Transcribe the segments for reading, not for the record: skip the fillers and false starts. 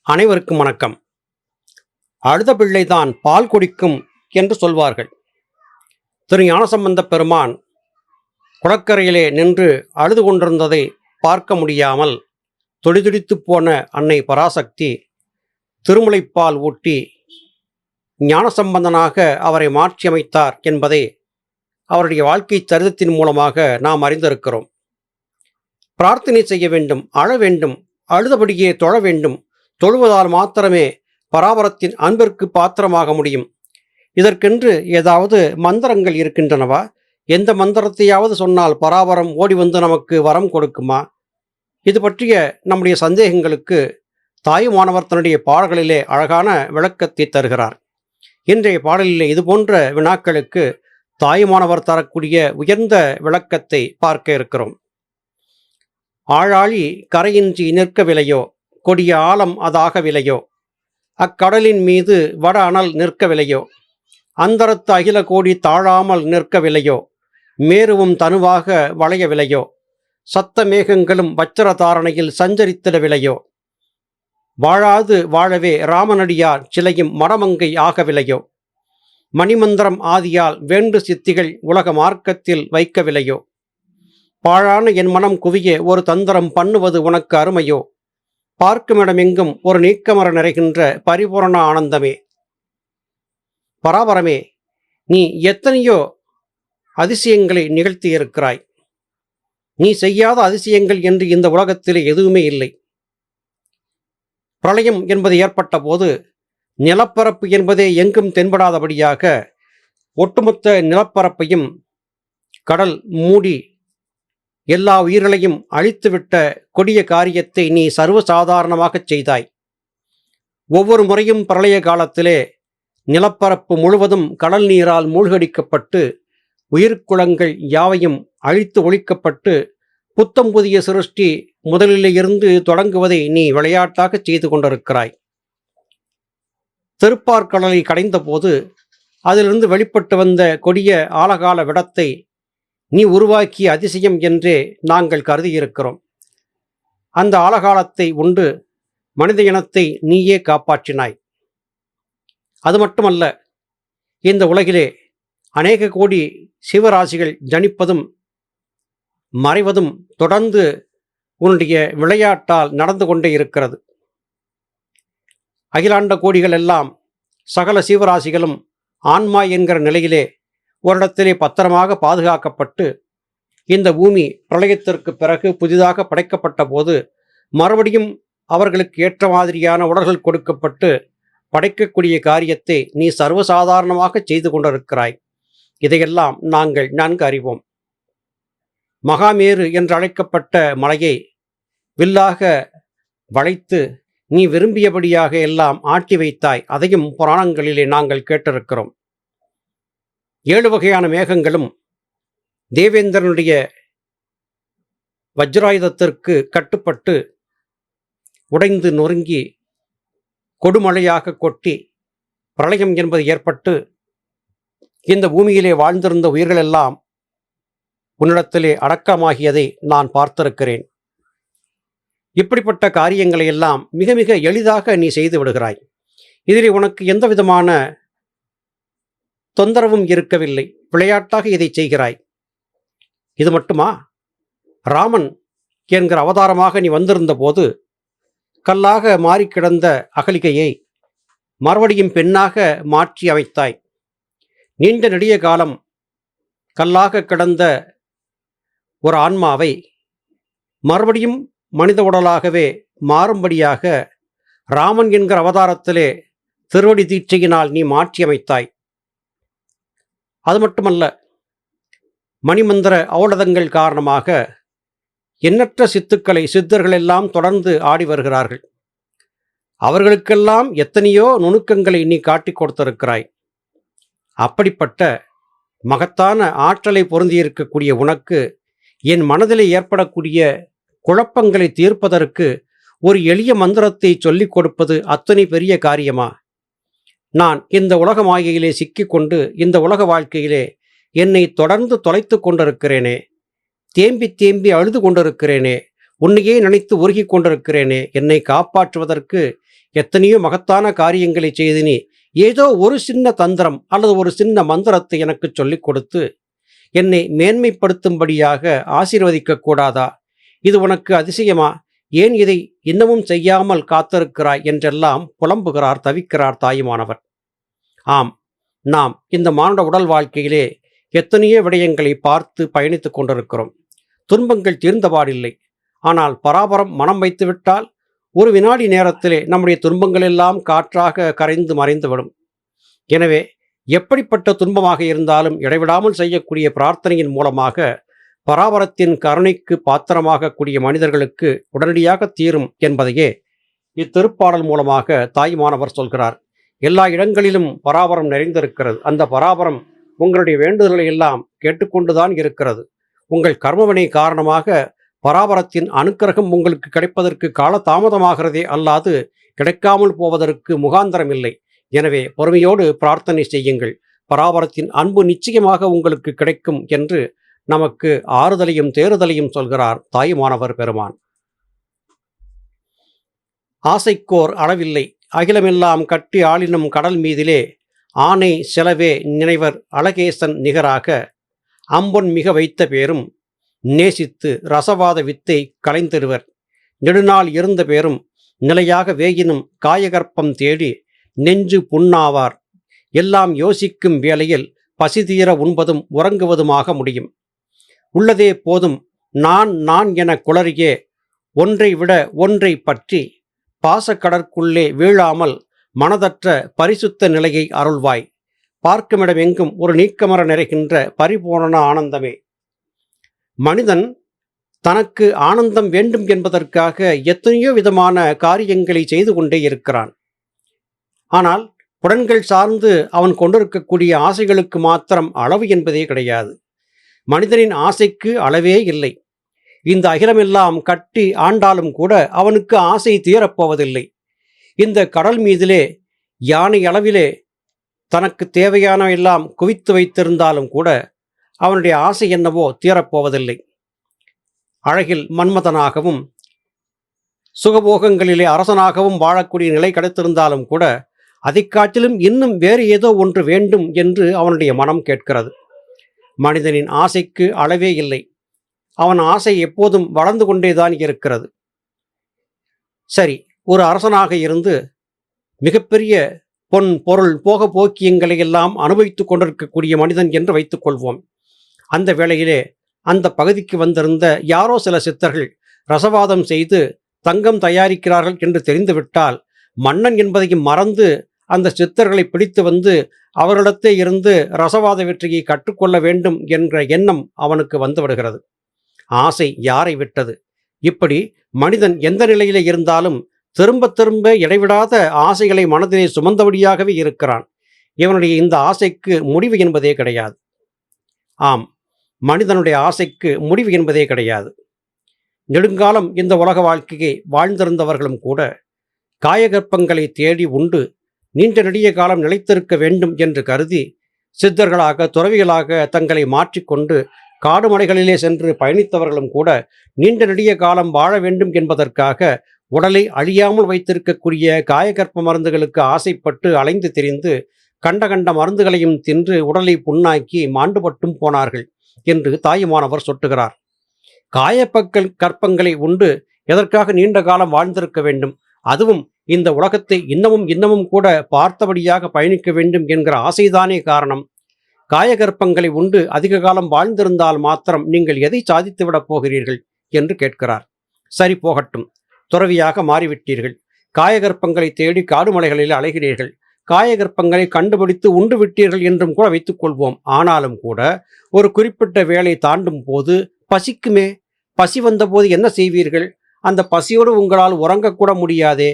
அனைவருக்கும் வணக்கம். அழுத பிள்ளைதான் பால் குடிக்கும் என்று சொல்வார்கள். திரு ஞானசம்பந்தப் பெருமான் குளக்கரையிலே நின்று அழுது கொண்டிருந்ததை பார்க்க முடியாமல் துடிதுடித்து போன அன்னை பராசக்தி திருமுலைப்பால் ஊட்டி ஞானசம்பந்தனாக அவரை மாற்றியமைத்தார் என்பதை அவருடைய வாழ்க்கை சரிதத்தின் மூலமாக நாம் அறிந்திருக்கிறோம். பிரார்த்தனை செய்ய வேண்டும், அழ வேண்டும், அழுதபடியே தொழ வேண்டும். தொழுவதால் மாத்திரமே பராபரத்தின் அன்பிற்கு பாத்திரமாக முடியும். இதற்கென்று ஏதாவது மந்திரங்கள் இருக்கின்றனவா? எந்த மந்திரத்தையாவது சொன்னால் பராபரம் ஓடி வந்து நமக்கு வரம் கொடுக்குமா? இது பற்றிய நம்முடைய சந்தேகங்களுக்கு தாயுமானவர் தன்னுடைய பாடல்களிலே அழகான விளக்கத்தை தருகிறார். இன்றைய பாடலிலே இதுபோன்ற வினாக்களுக்கு தாயுமானவர் தரக்கூடிய உயர்ந்த விளக்கத்தை பார்க்க இருக்கிறோம். ஆழாழி கரையின்றி நிற்கவில்லையோ, கொடிய ஆழம் அதாகவில்லையோ, அக்கடலின் மீது வட அனல் நிற்கவில்லையோ, அந்தரத்து அகில கோடி தாழாமல் நிற்கவில்லையோ, மேருவும் தனுவாக வளையவில்லையோ, சத்த மேகங்களும் வச்சர தாரணையில் சஞ்சரித்திடவில்லையோ, வாழாது வாழவே ராமனடியார் சிலையும் மடமங்கை ஆகவில்லையோ, மணிமந்திரம் ஆதியால் வேண்டு சித்திகள் உலக மார்க்கத்தில் வைக்கவில்லையோ, பாழான என் மனம் குவிய ஒரு தந்திரம் பண்ணுவது உனக்கு அருமையோ, பார்க்குமிடமெங்கும் ஒரு நீக்கமர நிறைகின்ற பரிபூரண ஆனந்தமே. பராபரமே, நீ எத்தனையோ அதிசயங்களை நிகழ்த்தியிருக்கிறாய். நீ செய்யாத அதிசயங்கள் என்று இந்த உலகத்திலே எதுவுமே இல்லை. பிரளயம் என்பது ஏற்பட்ட போது நிலப்பரப்பு என்பதே எங்கும் தென்படாதபடியாக ஒட்டுமொத்த நிலப்பரப்பையும் கடல் மூடி எல்லா உயிர்களையும் அழித்துவிட்ட கொடிய காரியத்தை நீ சர்வசாதாரணமாகச் செய்தாய். ஒவ்வொரு முறையும் பிரளய காலத்திலே நிலப்பரப்பு முழுவதும் கடல் நீரால் மூழ்கடிக்கப்பட்டு உயிர்க்குளங்கள் யாவையும் அழித்து ஒழிக்கப்பட்டு புத்தம் புதிய சிருஷ்டி முதலிலே இருந்து தொடங்குவதை நீ விளையாட்டாக செய்து கொண்டிருக்கிறாய். திருப்பார்கடலை கடைந்த போது அதிலிருந்து வெளிப்பட்டு வந்த கொடிய ஆழகால விடத்தை நீ உருவாக்கிய அதிசயம் என்றே நாங்கள் கருதியிருக்கிறோம். அந்த ஆழகாலத்தை உண்டு மனித இனத்தை நீயே காப்பாற்றினாய். அது மட்டுமல்ல, இந்த உலகிலே அநேக கோடி சிவராசிகள் ஜனிப்பதும் மறைவதும் தொடர்ந்து உன்னுடைய விளையாட்டால் நடந்து கொண்டே இருக்கிறது. அகிலாண்ட கோடிகள் எல்லாம் சகல சிவராசிகளும் ஆன்மா என்கிற நிலையிலே ஓரிடத்திலே பத்திரமாக பாதுகாக்கப்பட்டு இந்த பூமி பிரளயத்திற்கு பிறகு புதிதாக படைக்கப்பட்ட போது மறுபடியும் அவர்களுக்கு ஏற்ற மாதிரியான உடல்கள் கொடுக்கப்பட்டு படைக்கக்கூடிய காரியத்தை நீ சர்வசாதாரணமாக செய்து கொண்டிருக்கிறாய். இதையெல்லாம் நாங்கள் நன்கு அறிவோம். மகாமேரு என்று அழைக்கப்பட்ட மலையை வில்லாக வளைத்து நீ விரும்பியபடியாக எல்லாம் ஆட்டி வைத்தாய். அதையும் புராணங்களிலே நாங்கள் கேட்டிருக்கிறோம். 7 வகையான மேகங்களும் தேவேந்திரனுடைய வஜ்ராயுதத்திற்கு கட்டுப்பட்டு உடைந்து நொறுங்கி கொடுமழையாக கொட்டி பிரளயம் என்பது ஏற்பட்டு இந்த பூமியிலே வாழ்ந்திருந்த உயிர்களெல்லாம் உன்னிடத்திலே அடக்கமாகியதை நான் பார்த்திருக்கிறேன். இப்படிப்பட்ட காரியங்களை எல்லாம் மிக மிக எளிதாக நீ செய்து விடுகிறாய். இதிலே உனக்கு எந்த விதமான தொந்தரவும் இருக்கவில்லை. விளையாட்டாக இதை செய்கிறாய். இது மட்டுமா? ராமன் என்கிற அவதாரமாக நீ வந்திருந்த போது கல்லாக மாறி கிடந்த அகலிகையை மறுபடியும் பெண்ணாக மாற்றி அமைத்தாய். நீண்ட நெடிய காலம் கல்லாக கிடந்த ஒரு ஆன்மாவை மறுபடியும் மனித உடலாகவே மாறும்படியாக ராமன் என்கிற அவதாரத்திலே திருவடி தீட்சையினால் நீ மாற்றி அமைத்தாய். அது மட்டுமல்ல, மணிமந்திர ஔடதங்கள் காரணமாக எண்ணற்ற சித்துக்களை சித்தர்கள் எல்லாம் தொடர்ந்து ஆடி வருகிறார்கள். அவர்களுக்கெல்லாம் எத்தனையோ நுணுக்கங்களை நீ காட்டிக் கொடுத்திருக்கிறாய். அப்படிப்பட்ட மகத்தான ஆற்றலை பொருந்தியிருக்கக்கூடிய உனக்கு என் மனதிலே ஏற்படக்கூடிய குழப்பங்களை தீர்ப்பதற்கு ஒரு எளிய மந்திரத்தை சொல்லிக் கொடுப்பது அத்தனை பெரிய காரியமா? நான் இந்த உலக மாயையிலே சிக்கிக்கொண்டு இந்த உலக வாழ்க்கையிலே என்னை தொடர்ந்து தொலைத்து கொண்டிருக்கிறேனே, தேம்பி தேம்பி அழுது கொண்டிருக்கிறேனே, உன்னையே நினைத்து உருகி கொண்டிருக்கிறேனே, என்னை காப்பாற்றுவதற்கு எத்தனையோ மகத்தான காரியங்களை செய்து நீ ஏதோ ஒரு சின்ன தந்திரம் அல்லது ஒரு சின்ன மந்திரத்தை எனக்கு சொல்லிக் கொடுத்து என்னை மேன்மைப்படுத்தும்படியாக ஆசீர்வதிக்க கூடாதா? இது உனக்கு அதிசயமா? ஏன் இதை இன்னமும் செய்யாமல் காத்திருக்கிறாய் என்றெல்லாம் புலம்புகிறார், தவிக்கிறார் தாயுமானவர். ஆம், நாம் இந்த மானுட உடல் வாழ்க்கையிலே எத்தனையோ விடயங்களை பார்த்து பயணித்துக் கொண்டிருக்கிறோம். துன்பங்கள் தீர்ந்தபாடில்லை. ஆனால் பராபரம் மனம் வைத்துவிட்டால் ஒரு வினாடி நேரத்திலே நம்முடைய துன்பங்கள் எல்லாம் காற்றாக கரைந்து மறைந்துவிடும். எனவே எப்படிப்பட்ட துன்பமாக இருந்தாலும் இடைவிடாமல் செய்யக்கூடிய பிரார்த்தனையின் மூலமாக பராபரத்தின் கருணைக்கு பாத்திரமாகக்கூடிய மனிதர்களுக்கு உடனடியாக தீரும் என்பதையே இத்திருப்பாடல் மூலமாக தாயுமானவர் சொல்கிறார். எல்லா இடங்களிலும் பராபரம் நிறைந்திருக்கிறது. அந்த பராபரம் உங்களுடைய வேண்டுதல்களை எல்லாம் கேட்டுக்கொண்டுதான் இருக்கிறது. உங்கள் கர்மவினை காரணமாக பராபரத்தின் அனுக்கிரகம் உங்களுக்கு கிடைப்பதற்கு கால தாமதமாகிறதே அல்லாது கிடைக்காமல் போவதற்கு முகாந்தரம் இல்லை. எனவே பொறுமையோடு பிரார்த்தனை செய்யுங்கள். பராபரத்தின் அன்பு நிச்சயமாக உங்களுக்கு கிடைக்கும் என்று நமக்கு ஆறுதலையும் தேறுதலையும் சொல்கிறார் தாயுமானவர் பெருமான். ஆசைக்கோர் அளவில்லை, அகிலமெல்லாம் கட்டி ஆளினும் கடல் மீதிலே ஆனை செலவே நினைவர் அழகேசன் நிகராக அம்பொன் மிக வைத்த பேரும் நேசித்து ரசவாத வித்தை கலைந்திடுவர். நெடுநாள் இருந்த பேரும் நிலையாக வேகினும் காயகற்பம் தேடி நெஞ்சு புண்ணாவார். எல்லாம் யோசிக்கும் வேளையில் பசிதீர உண்பதும் உறங்குவதுமாக முடியும். உள்ளதே போதும் நான் நான் என குளறியே ஒன்றை விட ஒன்றை பற்றி பாசக்கடற்குள்ளே வீழாமல் மனதற்ற பரிசுத்த நிலையை அருள்வாய். பார்க்குமிடமெங்கும் ஒரு நீக்கமர நிறைகின்ற பரிபூரண ஆனந்தமே. மனிதன் தனக்கு ஆனந்தம் வேண்டும் என்பதற்காக எத்தனையோ விதமான காரியங்களை செய்து கொண்டே இருக்கிறான். ஆனால் புலன்கள் சார்ந்து அவன் கொண்டிருக்கக்கூடிய ஆசைகளுக்கு மாத்திரம் அளவு என்பதே கிடையாது. மனிதனின் ஆசைக்கு அளவே இல்லை. இந்த அகிலமெல்லாம் கட்டி ஆண்டாலும் கூட அவனுக்கு ஆசை தீரப்போவதில்லை. இந்த கடல் மீதிலே யானை அளவிலே தனக்கு தேவையான எல்லாம் குவித்து வைத்திருந்தாலும் கூட அவனுடைய ஆசை என்னவோ தீரப்போவதில்லை. அழகில் மன்மதனாகவும் சுகபோகங்களிலே அரசனாகவும் வாழக்கூடிய நிலை கிடைத்திருந்தாலும் கூட அதைக் காட்டிலும் இன்னும் வேறு ஏதோ ஒன்று வேண்டும் என்று அவனுடைய மனம் கேட்கிறது. மனிதனின் ஆசைக்கு அளவே இல்லை. அவன் ஆசை எப்போதும் வளர்ந்து கொண்டேதான் இருக்கிறது. சரி, ஒரு அரசனாக இருந்து மிகப்பெரிய பொன் பொருள் போக போக்கியங்களை எல்லாம் அனுபவித்துக் கொண்டிருக்கக்கூடிய மனிதன் என்று வைத்துக் கொள்வோம். அந்த வேளையிலே அந்த பகுதிக்கு வந்திருந்த யாரோ சில சித்தர்கள் ரசவாதம் செய்து தங்கம் தயாரிக்கிறார்கள் என்று தெரிந்துவிட்டால் மன்னன் என்பதையும் மறந்து அந்த சித்தர்களை பிடித்து வந்து அவர்களிடத்தே இருந்து ரசவாத வெற்றியை கற்றுக்கொள்ள வேண்டும் என்ற எண்ணம் அவனுக்கு வந்துவிடுகிறது. ஆசை யாரை விட்டது? இப்படி மனிதன் எந்த நிலையிலே இருந்தாலும் திரும்ப திரும்ப இடைவிடாத ஆசைகளை மனதிலே சுமந்தபடியாகவே இருக்கிறான். இவனுடைய இந்த ஆசைக்கு முடிவு என்பதே கிடையாது. ஆம், மனிதனுடைய ஆசைக்கு முடிவு என்பதே கிடையாது. நெடுங்காலம் இந்த உலக வாழ்க்கையை வாழ்ந்திருந்தவர்களும் கூட காயகற்பங்களை தேடி உண்டு நீண்ட நெடிய காலம் நிலைத்திருக்க வேண்டும் என்று கருதி சித்தர்களாக துறவிகளாக தங்களை மாற்றிக்கொண்டு காடு மலைகளிலே சென்று பயணித்தவர்களும் கூட நீண்ட நெடிய காலம் வாழ வேண்டும் என்பதற்காக உடலை அழியாமல் வைத்திருக்கக்கூடிய காயகற்ப மருந்துகளுக்கு ஆசைப்பட்டு அலைந்து திரிந்து கண்ட கண்ட மருந்துகளையும் தின்று உடலை புண்ணாக்கி மாண்டுபட்டும் போனார்கள் என்று தாயுமானவர் சொட்டுகிறார். கற்பங்களை உண்டு எதற்காக நீண்ட காலம் வாழ்ந்திருக்க வேண்டும்? அதுவும் இந்த உலகத்தை இன்னமும் கூட பார்த்தபடியாக பயணிக்க வேண்டும் என்கிற ஆசைதானே காரணம். காயகற்பங்களை உண்டு அதிக காலம் வாழ்ந்திருந்தால் மாத்திரம் நீங்கள் எதை சாதித்துவிடப் போகிறீர்கள் என்று கேட்கிறார். சரி, போகட்டும். துறவியாக மாறிவிட்டீர்கள். காயகற்பங்களை தேடி காடுமலைகளில் அலைகிறீர்கள். காயகற்பங்களை கண்டுபிடித்து உண்டு விட்டீர்கள் என்றும் கூட வைத்துக் கொள்வோம். ஆனாலும் கூட ஒரு குறிப்பிட்ட வேளை தாண்டும் போது பசிக்குமே. பசி வந்தபோது என்ன செய்வீர்கள்? அந்த பசியோடு உங்களால் உறங்கக்கூட முடியாதே.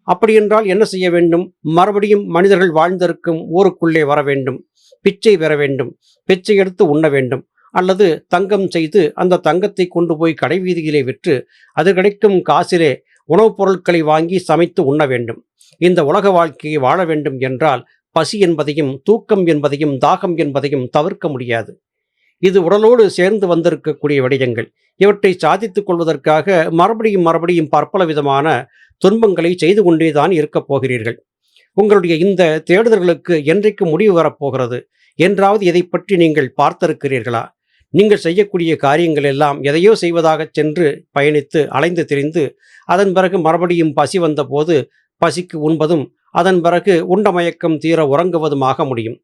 அப்படியென்றால் என்ன செய்ய வேண்டும்? மறுபடியும் மனிதர்கள் வாழ்ந்திருக்கும் ஊருக்குள்ளே வர வேண்டும். பிச்சை பெற வேண்டும். பிச்சை எடுத்து உண்ண வேண்டும். அல்லது தங்கம் செய்து அந்த தங்கத்தை கொண்டு போய் கடை வீதியிலே விற்று அது கிடைக்கும் காசிலே உணவுப் பொருட்களை வாங்கி சமைத்து உண்ண வேண்டும். இந்த உலக வாழ்க்கையை வாழ வேண்டும் என்றால் பசி என்பதையும் தூக்கம் என்பதையும் தாகம் என்பதையும் தவிர்க்க முடியாது. இது உடலோடு சேர்ந்து வந்திருக்கக்கூடிய விடயங்கள். இவற்றை சாதித்துக் கொள்வதற்காக மறுபடியும் பற்பல விதமான துன்பங்களை செய்து கொண்டேதான் இருக்கப் போகிறீர்கள். உங்களுடைய இந்த தேடுதல்களுக்கு என்றைக்கு முடிவு வரப்போகிறது? என்றாவது இதை பற்றி நீங்கள் பார்த்திருக்கிறீர்களா? நீங்கள் செய்யக்கூடிய காரியங்கள் எல்லாம் எதையோ செய்வதாகச் சென்று பயணித்து அலைந்து திரிந்து அதன் பிறகு மறுபடியும் பசி வந்தபோது பசிக்கு உண்பதும் அதன் பிறகு உண்ட மயக்கம் தீர உறங்குவதுமாக முடியும்.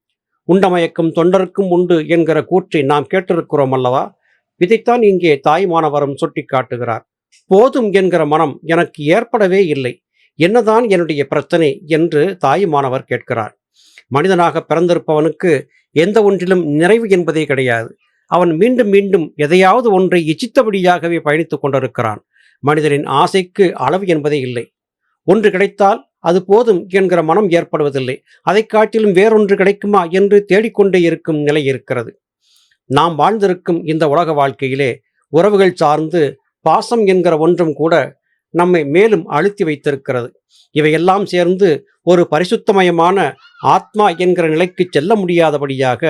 உண்ட மயக்கம் தொண்டருக்கும் உண்டு என்கிற கூற்றை நாம் கேட்டிருக்கிறோம் அல்லவா? இதைத்தான் இங்கே தாய்மானவரும் சுட்டி காட்டுகிறார். போதும் என்கிற மனம் எனக்கு ஏற்படவே இல்லை, என்னதான் என்னுடைய பிரச்சனை என்று தாயுமானவர் கேட்கிறார். மனிதனாக பிறந்திருப்பவனுக்கு எந்த ஒன்றிலும் நிறைவு என்பதே கிடையாது. அவன் மீண்டும் மீண்டும் எதையாவது ஒன்றை இச்சித்தபடியாகவே பயணித்துக் கொண்டிருக்கிறான். மனிதனின் ஆசைக்கு அளவு என்பதே இல்லை. ஒன்று கிடைத்தால் அது போதும் என்கிற மனம் ஏற்படுவதில்லை. அதை காட்டிலும் வேறொன்று கிடைக்குமா என்று தேடிக்கொண்டே இருக்கும் நிலை இருக்கிறது. நாம் வாழ்ந்திருக்கும் இந்த உலக வாழ்க்கையிலே உறவுகள் சார்ந்து பாசம் என்கிற ஒன்றும் கூட நம்மை மேலும் அழுத்தி வைத்திருக்கிறது. இவையெல்லாம் சேர்ந்து ஒரு பரிசுத்தமயமான ஆத்மா என்கிற நிலைக்கு செல்ல முடியாதபடியாக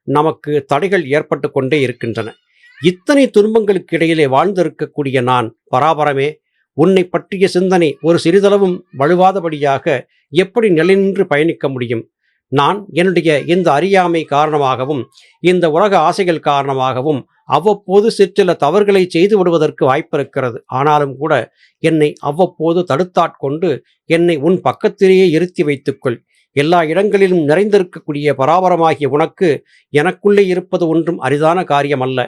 நமக்கு தடைகள் ஏற்பட்டு கொண்டே இருக்கின்றன. இத்தனை துன்பங்களுக்கு இடையிலே வாழ்ந்திருக்கக்கூடிய நான் பராபரமே, உன்னை பற்றிய சிந்தனை ஒரு சிறிதளவும் வலுவாதபடியாக எப்படி நிலைநின்று பயணிக்க முடியும்? நான் என்னுடைய இந்த அறியாமை காரணமாகவும் இந்த உலக ஆசைகள் காரணமாகவும் அவ்வப்போது சிற்சில தவறுகளை செய்து விடுவதற்கு வாய்ப்பிருக்கிறது. ஆனாலும் கூட என்னை அவ்வப்போது தடுத்தாட்கொண்டு என்னை உன் பக்கத்திலேயே இருத்தி வைத்துக்கொள். எல்லா இடங்களிலும் நிறைந்திருக்கக்கூடிய பராபரமாகிய உனக்கு எனக்குள்ளே இருப்பது ஒன்றும் அரிதான காரியம் அல்ல.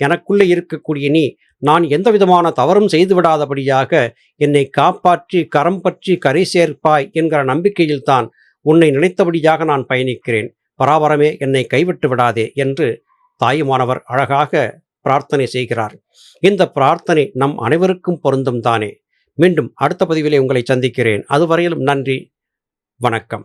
எனக்குள்ளே இருக்கக்கூடிய நீ நான் எந்த விதமான தவறும் செய்துவிடாதபடியாக என்னை காப்பாற்றி கரம் பற்றி கரை சேர்ப்பாய் என்கிற நம்பிக்கையில்தான் உன்னை நினைத்தபடியாக நான் பயணிக்கிறேன். பராபரமே, என்னை கைவிட்டு விடாதே என்று தாயுமானவர் அழகாக பிரார்த்தனை செய்கிறார். இந்த பிரார்த்தனை நம் அனைவருக்கும் பொருந்தும் தானே. மீண்டும் அடுத்த பதிவிலே உங்களை சந்திக்கிறேன். அதுவரையிலும் நன்றி, வணக்கம்.